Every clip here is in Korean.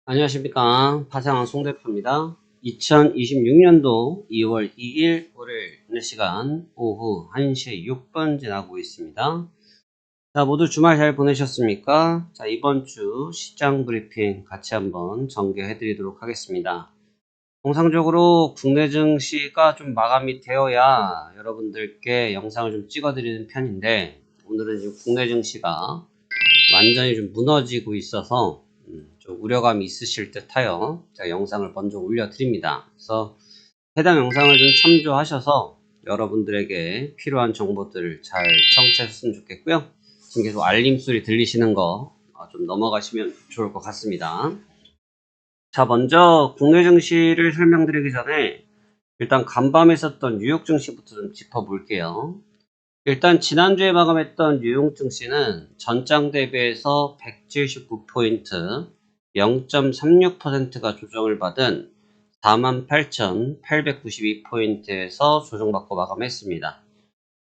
안녕하십니까. 파생왕 송대표입니다. 2026년도 2월 2일 월요일 어느 시간 오후 1시 6분 지나고 있습니다. 자, 모두 주말 잘 보내셨습니까? 자, 이번 주 시장 브리핑 같이 한번 전개해 드리도록 하겠습니다. 통상적으로 국내 증시가 좀 마감이 되어야 여러분들께 영상을 좀 찍어 드리는 편인데, 오늘은 지금 국내 증시가 완전히 좀 무너지고 있어서 좀 우려감이 있으실 듯하여 제가 영상을 먼저 올려드립니다. 그래서 해당 영상을 좀 참조하셔서 여러분들에게 필요한 정보들을 잘 청취하셨으면 좋겠고요. 지금 계속 알림 소리 들리시는 거 좀 넘어가시면 좋을 것 같습니다. 자, 먼저 국내 증시를 설명드리기 전에 일단 간밤에 있었던 뉴욕 증시부터 좀 짚어볼게요. 일단 지난주에 마감했던 뉴욕 증시는 전장 대비해서 179포인트, 0.36%가 조정을 받은 48,892포인트에서 조정받고 마감했습니다.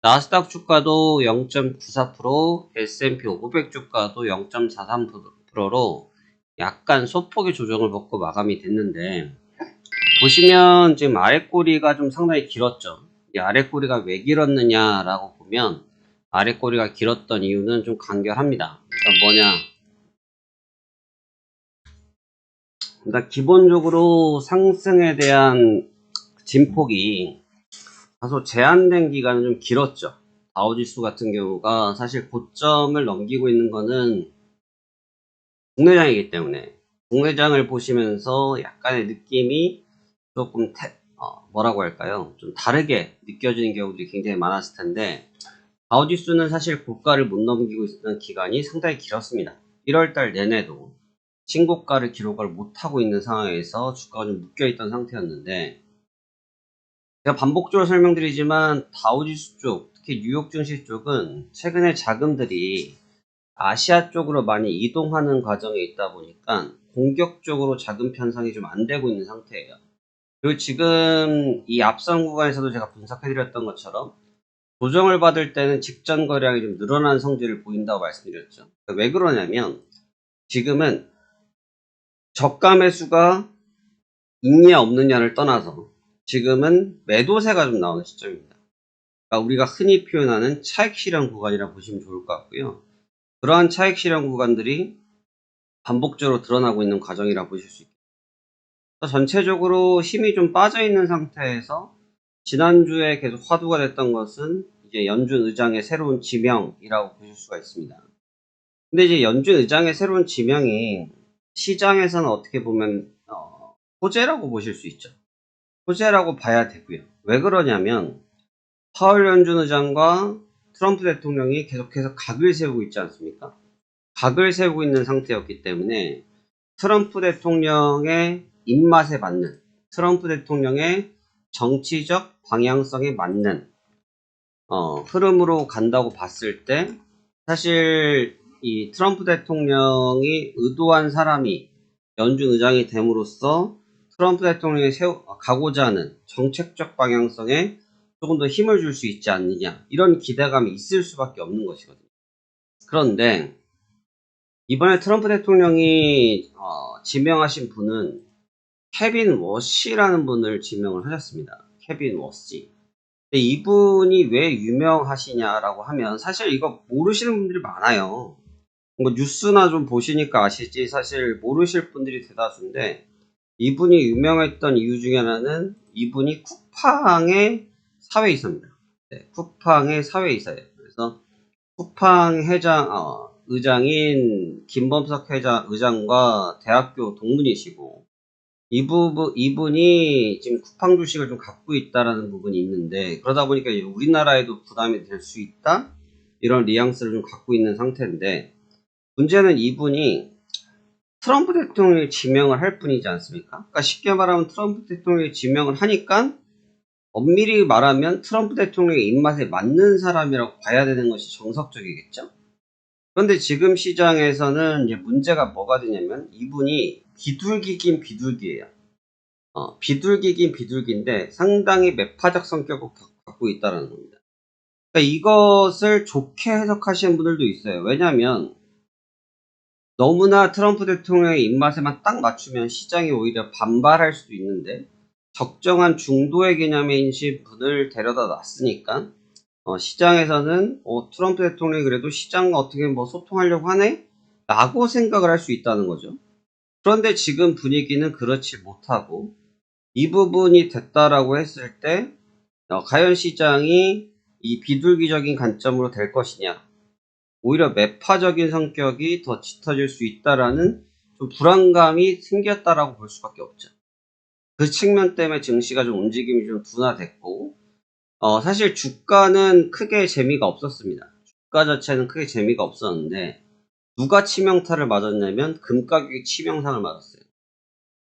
나스닥 주가도 0.94%, S&P 500 주가도 0.43%로 약간 소폭의 조정을 받고 마감이 됐는데, 보시면 지금 아래 꼬리가 좀 상당히 길었죠. 이 아래 꼬리가 왜 길었느냐라고 보면 아래 꼬리가 길었던 이유는 좀 간결합니다. 그러니까 뭐냐? 그러니까 기본적으로 상승에 대한 진폭이 다소 제한된 기간은 좀 길었죠. 다우지수 같은 경우가 사실 고점을 넘기고 있는 거는 국내장이기 때문에 국내장을 보시면서 약간의 느낌이 조금 뭐라고 할까요? 좀 다르게 느껴지는 경우들이 굉장히 많았을 텐데, 다우지수는 사실 고가를 못 넘기고 있었던 기간이 상당히 길었습니다. 1월달 내내도 신고가를 기록을 못하고 있는 상황에서 주가가 좀 묶여있던 상태였는데, 제가 반복적으로 설명드리지만 다우지수 쪽, 특히 뉴욕 증시 쪽은 최근에 자금들이 아시아 쪽으로 많이 이동하는 과정에 있다 보니까 공격적으로 자금 편성이 좀 안 되고 있는 상태예요. 그리고 지금 이 앞선 구간에서도 제가 분석해드렸던 것처럼 조정을 받을 때는 직전 거래량이 좀 늘어난 성질을 보인다고 말씀드렸죠. 그러니까 왜 그러냐면 지금은 저가 매수가 있냐 없느냐를 떠나서 지금은 매도세가 좀 나오는 시점입니다. 그러니까 우리가 흔히 표현하는 차익 실현 구간이라고 보시면 좋을 것 같고요. 그러한 차익 실현 구간들이 반복적으로 드러나고 있는 과정이라고 보실 수 있겠습니다. 전체적으로 힘이 좀 빠져 있는 상태에서 지난주에 계속 화두가 됐던 것은 이제 연준 의장의 새로운 지명이라고 보실 수가 있습니다. 근데 이제 연준 의장의 새로운 지명이 시장에서는 어떻게 보면 호재라고 보실 수 있죠. 호재라고 봐야 되고요. 왜 그러냐면 파월 연준 의장과 트럼프 대통령이 계속해서 각을 세우고 있지 않습니까? 각을 세우고 있는 상태였기 때문에 트럼프 대통령의 입맛에 맞는, 트럼프 대통령의 정치적 방향성에 맞는 흐름으로 간다고 봤을 때, 사실 이 트럼프 대통령이 의도한 사람이 연준 의장이 됨으로써 트럼프 대통령이 가고자 하는 정책적 방향성에 조금 더 힘을 줄 수 있지 않느냐, 이런 기대감이 있을 수밖에 없는 것이거든요. 그런데 이번에 트럼프 대통령이 지명하신 분은 케빈 워시라는 분을 지명을 하셨습니다. 케빈 워시. 근데 이분이 왜 유명하시냐라고 하면 사실 이거 모르시는 분들이 많아요. 뭐 뉴스나 좀 보시니까 아시지, 사실 모르실 분들이 대다수인데, 이분이 유명했던 이유 중에 하나는 이분이 쿠팡의 사회이사입니다. 네, 쿠팡의 사회이사예요. 그래서 쿠팡 의장인 김범석 의장과 대학교 동문이시고, 이분이 지금 쿠팡 주식을 좀 갖고 있다라는 부분이 있는데, 그러다 보니까 우리나라에도 부담이 될 수 있다? 이런 뉘앙스를 좀 갖고 있는 상태인데, 문제는 이분이 트럼프 대통령이 지명을 할 뿐이지 않습니까? 그러니까 쉽게 말하면 트럼프 대통령이 지명을 하니까 엄밀히 말하면 트럼프 대통령의 입맛에 맞는 사람이라고 봐야 되는 것이 정석적이겠죠? 그런데 지금 시장에서는 이제 문제가 뭐가 되냐면 이분이 비둘기긴 비둘기예요. 비둘기긴 비둘기인데 상당히 매파적 성격을 갖고 있다는 겁니다. 그러니까 이것을 좋게 해석하시는 분들도 있어요. 왜냐하면 너무나 트럼프 대통령의 입맛에만 딱 맞추면 시장이 오히려 반발할 수도 있는데 적정한 중도의 개념이신 분을 데려다 놨으니까 시장에서는 트럼프 대통령이 그래도 시장과 어떻게 뭐 소통하려고 하네? 라고 생각을 할 수 있다는 거죠. 그런데 지금 분위기는 그렇지 못하고 이 부분이 됐다라고 했을 때 과연 시장이 이 비둘기적인 관점으로 될 것이냐, 오히려 매파적인 성격이 더 짙어질 수 있다라는 좀 불안감이 생겼다라고 볼 수밖에 없죠. 그 측면 때문에 증시가 좀 움직임이 좀 둔화됐고, 사실 주가는 크게 재미가 없었습니다. 주가 자체는 크게 재미가 없었는데 누가 치명타를 맞았냐면 금 가격이 치명상을 맞았어요.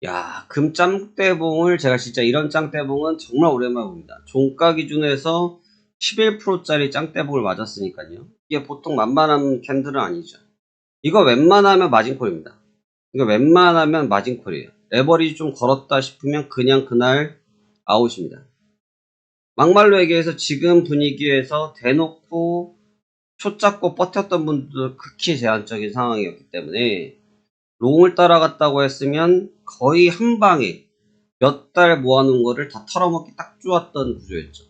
야, 금 짱대봉을 제가 진짜 이런 짱대봉은 정말 오랜만에 봅니다. 종가 기준에서 11%짜리 짱대봉을 맞았으니까요. 이게 보통 만만한 캔들은 아니죠. 이거 웬만하면 마진콜입니다. 이거 웬만하면 마진콜이에요. 레버리지 좀 걸었다 싶으면 그냥 그날 아웃입니다. 막말로 얘기해서 지금 분위기에서 대놓고 초 잡고 버텼던 분들 극히 제한적인 상황이었기 때문에 롱을 따라갔다고 했으면 거의 한 방에 몇 달 모아놓은 거를 다 털어먹기 딱 좋았던 구조였죠.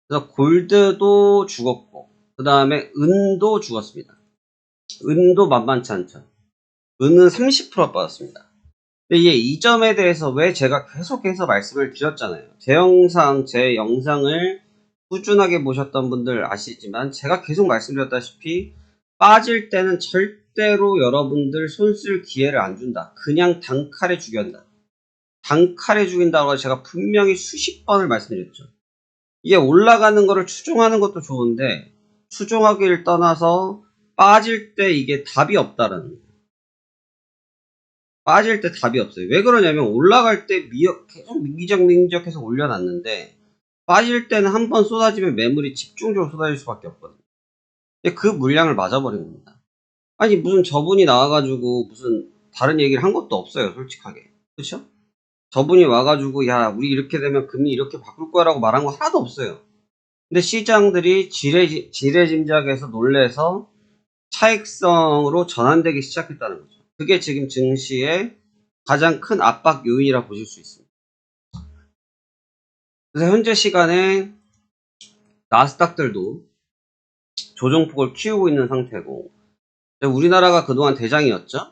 그래서 골드도 죽었고, 그 다음에 은도 죽었습니다. 은도 만만치 않죠. 은은 30% 빠졌습니다. 근데 이 점에 대해서 왜 제가 계속해서 말씀을 드렸잖아요. 제 영상을 꾸준하게 보셨던 분들 아시지만 제가 계속 말씀드렸다시피 빠질 때는 절대로 여러분들 손 쓸 기회를 안 준다. 그냥 단칼에 죽였다. 단칼에 죽인다고 제가 분명히 수십 번을 말씀드렸죠. 이게 올라가는 거를 추종하는 것도 좋은데 추종하기를 떠나서 빠질 때 이게 답이 없다라는 거예요. 빠질 때 답이 없어요. 왜 그러냐면 올라갈 때 계속 민기적민기적해서 올려놨는데 빠질 때는 한 번 쏟아지면 매물이 집중적으로 쏟아질 수밖에 없거든요. 근데 그 물량을 맞아버린 겁니다. 아니 무슨 저분이 나와가지고 무슨 다른 얘기를 한 것도 없어요. 솔직하게. 그쵸? 저분이 와가지고 야 우리 이렇게 되면 금리 이렇게 바꿀 거야 라고 말한 거 하나도 없어요. 근데 시장들이 지레짐작해서 놀래서 차익성으로 전환되기 시작했다는 거죠. 그게 지금 증시의 가장 큰 압박 요인이라 보실 수 있습니다. 그래서 현재 시간에 나스닥들도 조정폭을 키우고 있는 상태고, 우리나라가 그동안 대장이었죠?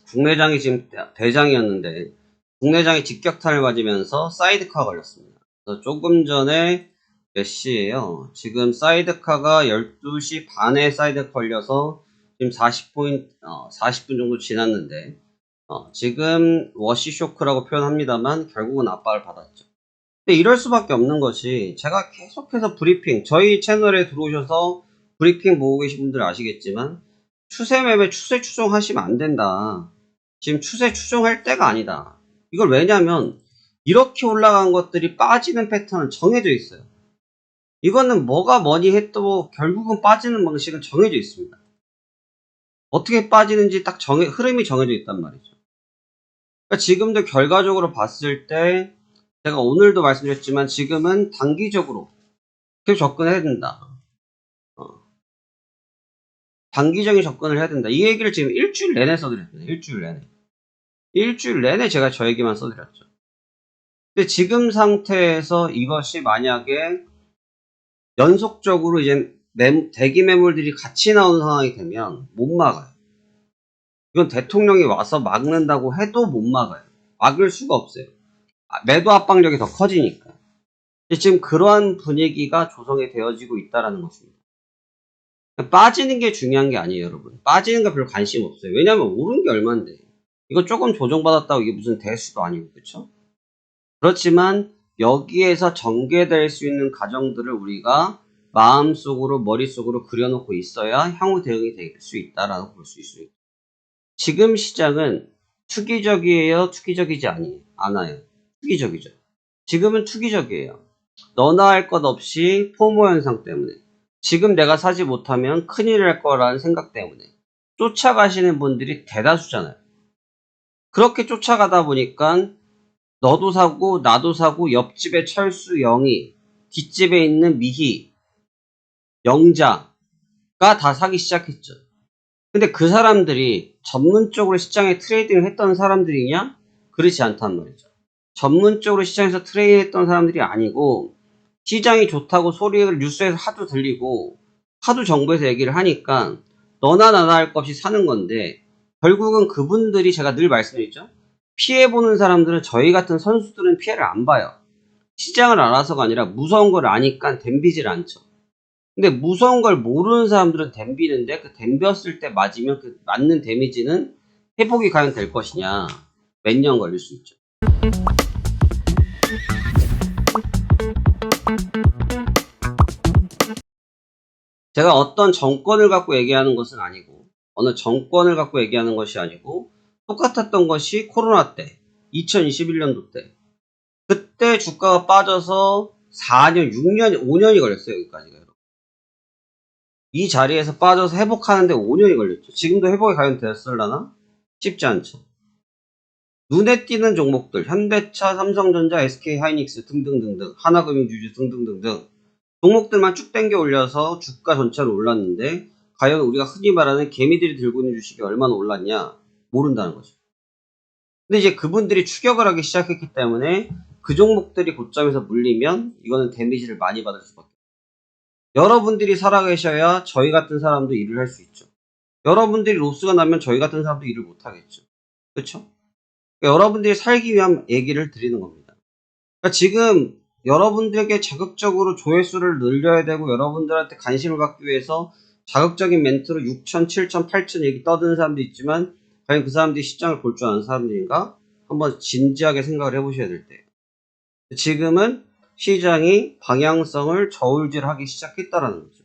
국내장이 지금 대장이었는데 국내장이 직격탄을 맞으면서 사이드카가 걸렸습니다. 그래서 조금 전에 몇 시에요? 지금 사이드카가 12시 반에 사이드카 걸려서 지금 40분 정도 지났는데 지금 워시쇼크라고 표현합니다만 결국은 압박을 받았죠. 근데 이럴 수밖에 없는 것이 제가 계속해서 브리핑, 저희 채널에 들어오셔서 브리핑 보고 계신 분들 아시겠지만 추세 매매, 추세 추종하시면 안 된다. 지금 추세 추종할 때가 아니다. 이걸 왜냐면 이렇게 올라간 것들이 빠지는 패턴은 정해져 있어요. 이거는 뭐가 뭐니 해도 결국은 빠지는 방식은 정해져 있습니다. 어떻게 빠지는지 딱 흐름이 정해져 있단 말이죠. 그러니까 지금도 결과적으로 봤을 때 제가 오늘도 말씀드렸지만 지금은 단기적으로 계속 접근해야 된다. 단기적인 접근을 해야 된다. 이 얘기를 지금 일주일 내내 써드렸습니다. 일주일 내내 제가 저 얘기만 써드렸죠. 근데 지금 상태에서 이것이 만약에 연속적으로 이제 대기 매물들이 같이 나오는 상황이 되면 못 막아요. 이건 대통령이 와서 막는다고 해도 못 막아요. 막을 수가 없어요. 매도 압박력이 더 커지니까. 지금 그러한 분위기가 조성이 되어지고 있다는 것입니다. 빠지는 게 중요한 게 아니에요, 여러분. 빠지는 거 별로 관심 없어요. 왜냐면 오른 게 얼만데. 이거 조금 조정받았다고 이게 무슨 대수도 아니고, 그쵸? 그렇지만 여기에서 전개될 수 있는 가정들을 우리가 마음속으로, 머릿속으로 그려놓고 있어야 향후 대응이 될 수 있다라고 볼 수 있습니다. 지금 시장은 투기적이에요? 투기적이지 않아요? 투기적이죠. 지금은 투기적이에요. 너나 할 것 없이 포모 현상 때문에. 지금 내가 사지 못하면 큰일 날 거라는 생각 때문에. 쫓아가시는 분들이 대다수잖아요. 그렇게 쫓아가다 보니까 너도 사고 나도 사고 옆집에 철수 영희, 뒷집에 있는 미희, 영자가 다 사기 시작했죠. 근데 그 사람들이 전문적으로 시장에 트레이딩을 했던 사람들이냐? 그렇지 않단 말이죠. 전문적으로 시장에서 트레이딩 했던 사람들이 아니고 시장이 좋다고 소리를 뉴스에서 하도 들리고 하도 정부에서 얘기를 하니까 너나 나나 할 것 없이 사는 건데, 결국은 그분들이, 제가 늘 말씀드리죠, 피해보는 사람들은, 저희 같은 선수들은 피해를 안 봐요. 시장을 알아서가 아니라 무서운 걸 아니까 덤비질 않죠. 근데 무서운 걸 모르는 사람들은 덤비는데, 그 덤볐을 때 맞으면 그 맞는 데미지는 회복이 과연 될 것이냐, 몇 년 걸릴 수 있죠. 제가 어떤 정권을 갖고 얘기하는 것은 아니고, 어느 정권을 갖고 얘기하는 것이 아니고, 똑같았던 것이 코로나 때, 2021년도 때, 그때 주가가 빠져서 4년, 6년, 5년이 걸렸어요. 여기까지가. 이 자리에서 빠져서 회복하는데 5년이 걸렸죠. 지금도 회복이 과연 됐을라나? 쉽지 않죠. 눈에 띄는 종목들, 현대차, 삼성전자, SK하이닉스 등등등등, 하나금융주주 등등등등 종목들만 쭉 당겨 올려서 주가 전체로 올랐는데, 과연 우리가 흔히 말하는 개미들이 들고 있는 주식이 얼마나 올랐냐? 모른다는 거죠. 근데 이제 그분들이 추격을 하기 시작했기 때문에 그 종목들이 고점에서 물리면 이거는 데미지를 많이 받을 수밖에 없어요. 여러분들이 살아계셔야 저희 같은 사람도 일을 할 수 있죠. 여러분들이 로스가 나면 저희 같은 사람도 일을 못 하겠죠. 그렇죠? 그러니까 여러분들이 살기 위한 얘기를 드리는 겁니다. 그러니까 지금 여러분들에게 자극적으로 조회수를 늘려야 되고 여러분들한테 관심을 갖기 위해서 자극적인 멘트로 6천, 7천, 8천 얘기 떠드는 사람도 있지만, 과연 그 사람들이 시장을 볼 줄 아는 사람들인가? 한번 진지하게 생각을 해보셔야 될 때예요. 지금은 시장이 방향성을 저울질하기 시작했다라는 거죠.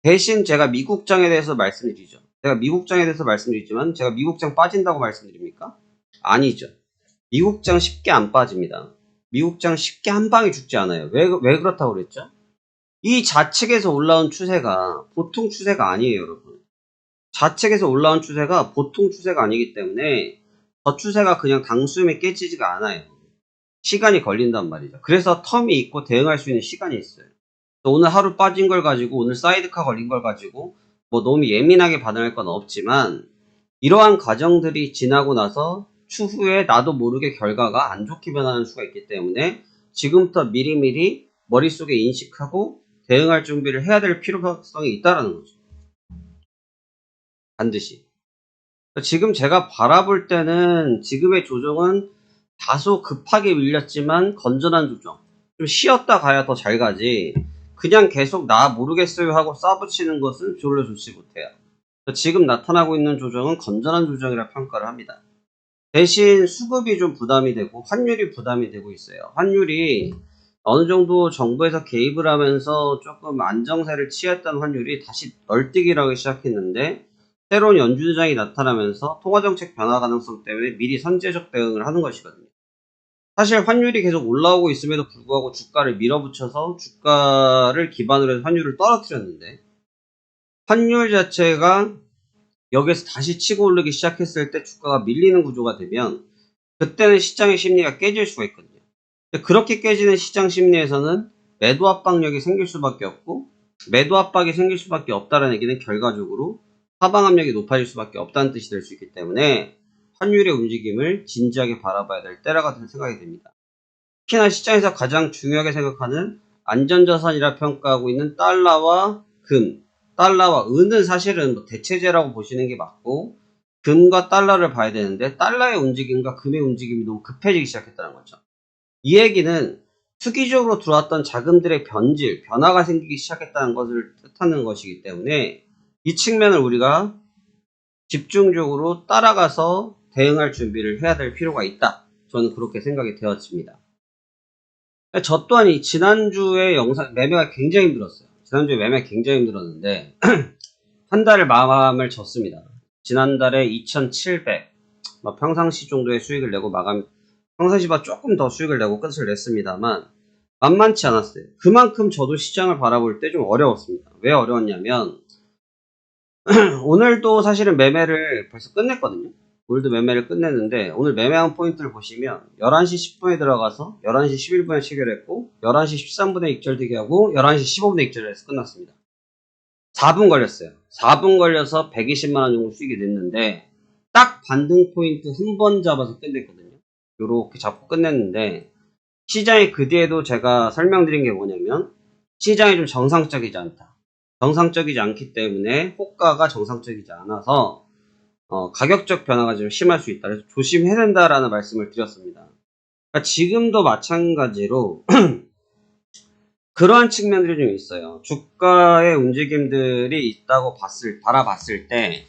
대신 제가 미국장에 대해서 말씀드리죠. 제가 미국장에 대해서 말씀드리지만, 제가 미국장 빠진다고 말씀드립니까? 아니죠. 미국장 쉽게 안 빠집니다. 미국장 쉽게 한 방에 죽지 않아요. 왜 그렇다고 그랬죠? 이 좌측에서 올라온 추세가 보통 추세가 아니에요, 여러분. 좌측에서 올라온 추세가 보통 추세가 아니기 때문에 저 추세가 그냥 당수음에 깨지지가 않아요. 시간이 걸린단 말이죠. 그래서 텀이 있고 대응할 수 있는 시간이 있어요. 오늘 하루 빠진 걸 가지고, 오늘 사이드카 걸린 걸 가지고 뭐 너무 예민하게 반응할 건 없지만, 이러한 과정들이 지나고 나서 추후에 나도 모르게 결과가 안 좋게 변하는 수가 있기 때문에 지금부터 미리미리 머릿속에 인식하고 대응할 준비를 해야 될 필요성이 있다는 거죠. 반드시. 지금 제가 바라볼 때는 지금의 조정은 다소 급하게 밀렸지만 건전한 조정. 좀 쉬었다 가야 더 잘 가지, 그냥 계속 나 모르겠어요 하고 싸붙이는 것은 별로 좋지 못해요. 지금 나타나고 있는 조정은 건전한 조정이라 평가를 합니다. 대신 수급이 좀 부담이 되고 환율이 부담이 되고 있어요. 환율이 어느 정도 정부에서 개입을 하면서 조금 안정세를 취했던 환율이 다시 널뛰기를 하기 시작했는데, 새로운 연준장이 나타나면서 통화정책 변화 가능성 때문에 미리 선제적 대응을 하는 것이거든요. 사실 환율이 계속 올라오고 있음에도 불구하고 주가를 밀어붙여서 주가를 기반으로 해서 환율을 떨어뜨렸는데, 환율 자체가 여기에서 다시 치고 오르기 시작했을 때 주가가 밀리는 구조가 되면 그때는 시장의 심리가 깨질 수가 있거든요. 그렇게 깨지는 시장 심리에서는 매도 압박력이 생길 수밖에 없고, 매도 압박이 생길 수밖에 없다는 얘기는 결과적으로 하방 압력이 높아질 수밖에 없다는 뜻이 될 수 있기 때문에 환율의 움직임을 진지하게 바라봐야 될 때라고 생각이 됩니다. 특히나 시장에서 가장 중요하게 생각하는 안전자산이라 평가하고 있는 달러와 금, 달러와 은은 사실은 뭐 대체제라고 보시는 게 맞고, 금과 달러를 봐야 되는데 달러의 움직임과 금의 움직임이 너무 급해지기 시작했다는 거죠. 이 얘기는 투기적으로 들어왔던 자금들의 변질, 변화가 생기기 시작했다는 것을 뜻하는 것이기 때문에 이 측면을 우리가 집중적으로 따라가서 대응할 준비를 해야 될 필요가 있다. 저는 그렇게 생각이 되었습니다. 저 또한 지난주에 매매가 굉장히 힘들었어요. 지난주에 매매가 굉장히 힘들었는데 한 달을 마감을 졌습니다. 지난달에 2,700 평상시 정도의 수익을 내고 평상시보다 조금 더 수익을 내고 끝을 냈습니다만 만만치 않았어요. 그만큼 저도 시장을 바라볼 때 좀 어려웠습니다. 왜 어려웠냐면 오늘도 사실은 매매를 벌써 끝냈거든요. 오늘도 매매를 끝냈는데, 오늘 매매한 포인트를 보시면 11시 10분에 들어가서 11시 11분에 체결했고 11시 13분에 익절되게 하고 11시 15분에 익절해서 끝났습니다. 4분 걸렸어요. 4분 걸려서 120만원 정도 수익이 됐는데, 딱 반등 포인트 한 번 잡아서 끝냈거든요. 요렇게 잡고 끝냈는데, 시장이 그 뒤에도 제가 설명드린 게 뭐냐면, 시장이 좀 정상적이지 않다. 정상적이지 않기 때문에 호가가 정상적이지 않아서 가격적 변화가 좀 심할 수 있다. 그래서 조심해야 된다라는 말씀을 드렸습니다. 그러니까 지금도 마찬가지로 그러한 측면들이 좀 있어요. 주가의 움직임들이 있다고 바라봤을 때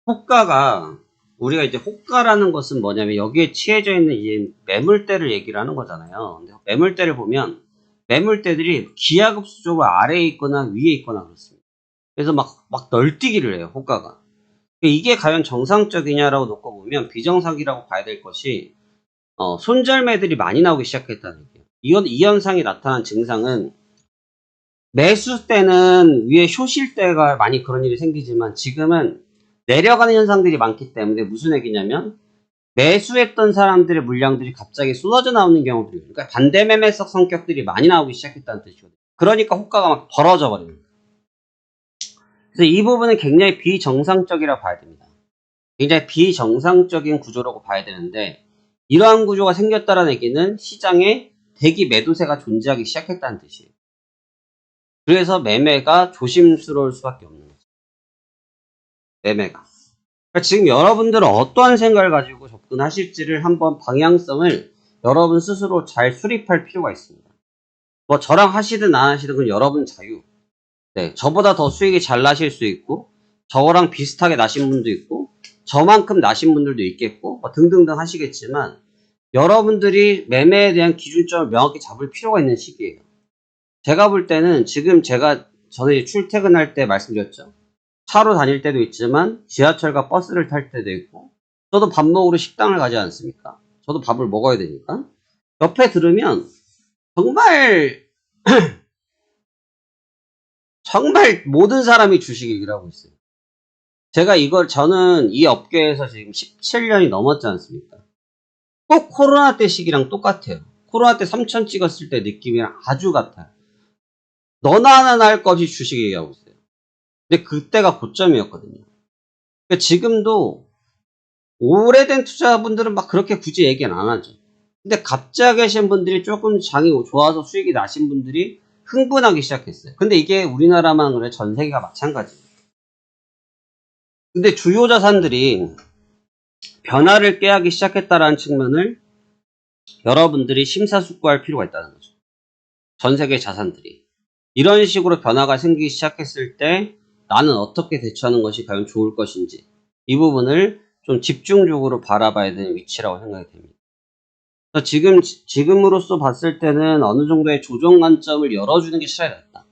호가가, 우리가 이제 호가라는 것은 뭐냐면 여기에 취해져 있는 이 매물대를 얘기를 하는 거잖아요. 근데 매물대를 보면 매물대들이 기하급수적으로 아래에 있거나 위에 있거나 그렇습니다. 그래서 막 널뛰기를 해요, 호가가. 이게 과연 정상적이냐라고 놓고 보면 비정상이라고 봐야 될 것이, 손절매들이 많이 나오기 시작했다는 얘기예요. 이 현상이 나타난 증상은, 매수 때는 위에 쇼실 때가 많이 그런 일이 생기지만 지금은 내려가는 현상들이 많기 때문에 무슨 얘기냐면, 매수했던 사람들의 물량들이 갑자기 쏟아져 나오는 경우들이, 그러니까 반대 매매성 성격들이 많이 나오기 시작했다는 뜻이거든요. 그러니까 호가가 막 벌어져 버립니다. 그래서 이 부분은 굉장히 비정상적이라고 봐야 됩니다. 굉장히 비정상적인 구조라고 봐야 되는데, 이러한 구조가 생겼다는 얘기는 시장에 대기 매도세가 존재하기 시작했다는 뜻이에요. 그래서 매매가 조심스러울 수밖에 없는 거죠. 매매가. 그러니까 지금 여러분들은 어떠한 생각을 가지고 접근하실지를 한번 방향성을 여러분 스스로 잘 수립할 필요가 있습니다. 뭐 저랑 하시든 안 하시든 그건 여러분 자유. 네, 저보다 더 수익이 잘 나실 수 있고, 저랑 비슷하게 나신 분도 있고, 저만큼 나신 분들도 있겠고, 뭐 등등등 하시겠지만, 여러분들이 매매에 대한 기준점을 명확히 잡을 필요가 있는 시기예요. 제가 볼 때는 지금 저는 출퇴근할 때 말씀드렸죠. 차로 다닐 때도 있지만 지하철과 버스를 탈 때도 있고, 저도 밥 먹으러 식당을 가지 않습니까? 저도 밥을 먹어야 되니까. 옆에 들으면 정말 정말 모든 사람이 주식 얘기를 하고 있어요. 저는 이 업계에서 지금 17년이 넘었지 않습니까? 꼭 코로나 때 시기랑 똑같아요. 코로나 때 3,000 찍었을 때 느낌이랑 아주 같아요. 너나 하나 할 것 없이 주식 얘기하고 있어요. 근데 그때가 고점이었거든요. 그러니까 지금도 오래된 투자분들은 막 그렇게 굳이 얘기는 안 하죠. 근데 갑자기 계신 분들이 조금 장이 좋아서 수익이 나신 분들이 흥분하기 시작했어요. 근데 이게 우리나라만 그래, 전 세계가 마찬가지예요. 근데 주요 자산들이 변화를 꾀하기 시작했다라는 측면을 여러분들이 심사숙고할 필요가 있다는 거죠. 전 세계 자산들이 이런 식으로 변화가 생기기 시작했을 때 나는 어떻게 대처하는 것이 과연 좋을 것인지, 이 부분을 좀 집중적으로 바라봐야 되는 위치라고 생각이 됩니다. 지금으로서 봤을 때는 어느 정도의 조정 관점을 열어주는 게 차라리 낫다.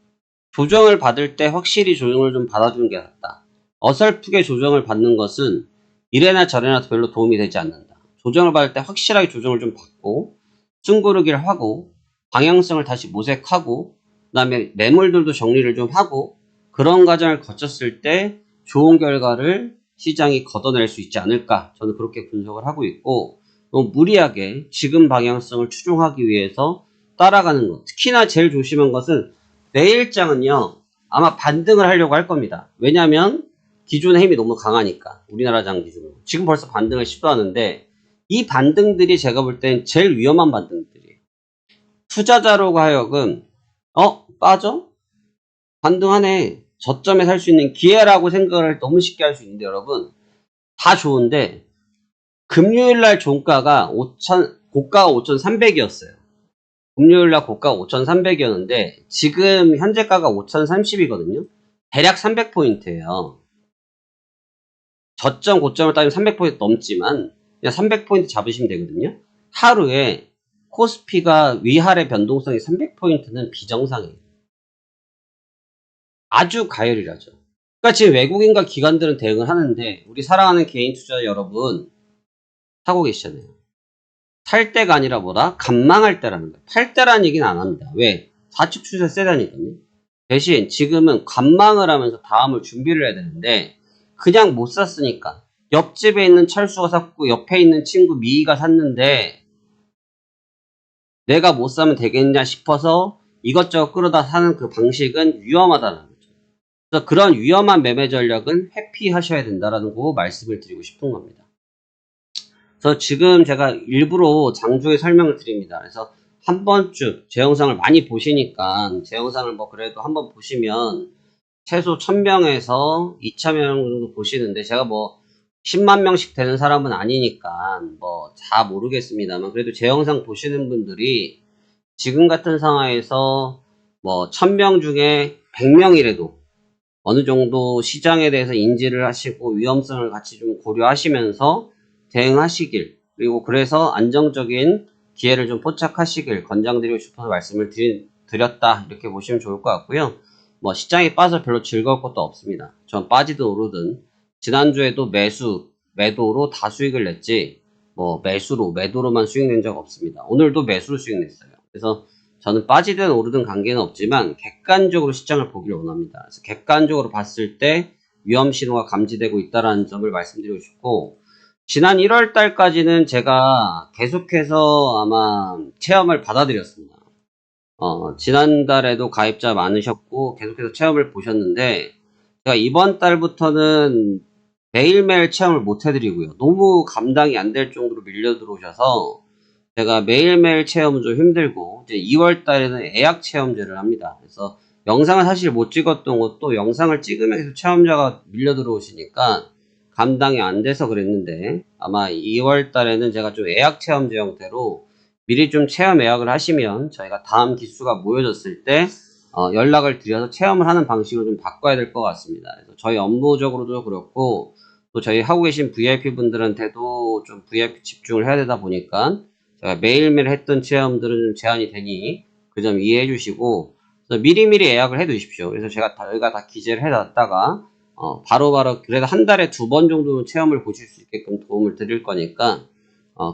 조정을 받을 때 확실히 조정을 좀 받아주는 게 낫다. 어설프게 조정을 받는 것은 이래나 저래나 별로 도움이 되지 않는다. 조정을 받을 때 확실하게 조정을 좀 받고, 숨고르기를 하고, 방향성을 다시 모색하고, 그 다음에 매물들도 정리를 좀 하고, 그런 과정을 거쳤을 때 좋은 결과를 시장이 걷어낼 수 있지 않을까, 저는 그렇게 분석을 하고 있고, 너무 무리하게 지금 방향성을 추종하기 위해서 따라가는 것, 특히나 제일 조심한 것은 내일장은요 아마 반등을 하려고 할 겁니다. 왜냐하면 기존의 힘이 너무 강하니까, 우리나라 장 기준으로 지금 벌써 반등을 시도하는데, 이 반등들이 제가 볼 땐 제일 위험한 반등들이에요. 투자자로 하여금 빠져? 반등하네, 저점에 살 수 있는 기회라고 생각을 너무 쉽게 할 수 있는데, 여러분 다 좋은데 금요일날 종가가 고가가 5,300이었어요. 금요일날 고가가 5,300이었는데 지금 현재가가 5,030이거든요. 대략 300포인트예요. 저점 고점을 따지면 300포인트 넘지만 그냥 300포인트 잡으시면 되거든요. 하루에 코스피가 위아래 변동성이 300포인트는 비정상이에요. 아주 가열이라죠. 그러니까 지금 외국인과 기관들은 대응을 하는데, 우리 사랑하는 개인 투자자 여러분 사고 계시잖아요. 살 때가 아니라 뭐다? 간망할 때라는 거예요. 팔 때라는 얘기는 안 합니다. 왜? 사축 추세 세다니까요. 대신 지금은 간망을 하면서 다음을 준비를 해야 되는데, 그냥 못 샀으니까 옆집에 있는 철수가 샀고 옆에 있는 친구 미희가 샀는데 내가 못 사면 되겠냐 싶어서 이것저것 끌어다 사는 그 방식은 위험하다는 거죠. 그래서 그런 위험한 매매 전략은 회피하셔야 된다라는 거 말씀을 드리고 싶은 겁니다. 그래서 지금 제가 일부러 장중에 설명을 드립니다. 그래서 한 번쯤 제 영상을 많이 보시니까 제 영상을 뭐 그래도 한번 보시면 최소 1000명에서 2000명 정도 보시는데 제가 뭐 10만 명씩 되는 사람은 아니니까 뭐 다 모르겠습니다만 그래도 제 영상 보시는 분들이 지금 같은 상황에서 뭐 1000명 중에 100명이라도 어느 정도 시장에 대해서 인지를 하시고 위험성을 같이 좀 고려하시면서 대응하시길, 그리고 그래서 안정적인 기회를 좀 포착하시길 권장드리고 싶어서 말씀을 드렸다, 이렇게 보시면 좋을 것 같고요. 뭐 시장이 빠져 별로 즐거울 것도 없습니다. 전 빠지든 오르든 지난주에도 매도로 다 수익을 냈지 뭐 매도로만 수익 낸 적 없습니다. 오늘도 매수로 수익 냈어요. 그래서 저는 빠지든 오르든 관계는 없지만 객관적으로 시장을 보기를 원합니다. 그래서 객관적으로 봤을 때 위험 신호가 감지되고 있다는 점을 말씀드리고 싶고, 지난 1월 달까지는 제가 계속해서 아마 체험을 받아들였습니다. 지난달에도 가입자 많으셨고 계속해서 체험을 보셨는데, 제가 이번 달부터는 매일매일 체험을 못 해드리고요. 너무 감당이 안 될 정도로 밀려 들어오셔서 제가 매일매일 체험은 좀 힘들고, 이제 2월 달에는 예약 체험제를 합니다. 그래서 영상을 사실 못 찍었던 것도 영상을 찍으면 계속 체험자가 밀려 들어오시니까 감당이 안 돼서 그랬는데, 아마 2월 달에는 제가 좀 예약 체험제 형태로 미리 좀 체험 예약을 하시면 저희가 다음 기수가 모여졌을 때 연락을 드려서 체험을 하는 방식으로 좀 바꿔야 될 것 같습니다. 그래서 저희 업무적으로도 그렇고 또 저희 하고 계신 VIP 분들한테도 좀 VIP 집중을 해야 되다 보니까 제가 매일매일 했던 체험들은 좀 제한이 되니 그 점 이해해 주시고, 미리미리 예약을 해 두십시오. 그래서 제가 저희가 다 기재를 해 놨다가 바로바로 그래도 한 달에 2번 정도는 체험을 보실 수 있게끔 도움을 드릴 거니까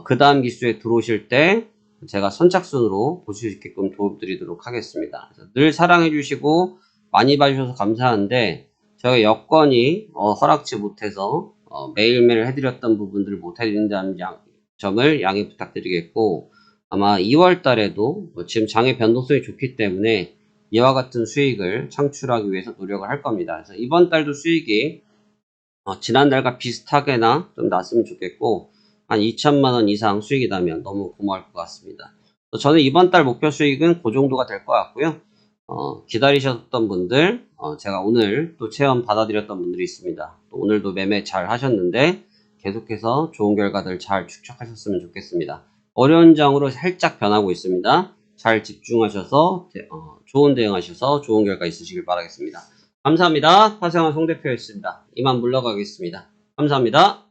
그 다음 기수에 들어오실 때 제가 선착순으로 보실 수 있게끔 도움 드리도록 하겠습니다. 그래서 늘 사랑해 주시고 많이 봐주셔서 감사한데, 제가 여건이 허락치 못해서 매일매일 해드렸던 부분들을 못 해드린다는 점을 양해 부탁드리겠고, 아마 2월 달에도 지금 장의 변동성이 좋기 때문에 이와 같은 수익을 창출하기 위해서 노력을 할 겁니다. 그래서 이번 달도 수익이 지난달과 비슷하게나 좀 났으면 좋겠고, 한 2천만원 이상 수익이 나면 너무 고마울 것 같습니다. 저는 이번 달 목표 수익은 그 정도가 될 것 같고요. 기다리셨던 분들, 제가 오늘 또 체험 받아드렸던 분들이 있습니다. 또 오늘도 매매 잘 하셨는데 계속해서 좋은 결과들 잘 축적하셨으면 좋겠습니다. 어려운 장으로 살짝 변하고 있습니다. 잘 집중하셔서 좋은 대응하셔서 좋은 결과 있으시길 바라겠습니다. 감사합니다. 화생한 송 대표였습니다. 이만 물러가겠습니다. 감사합니다.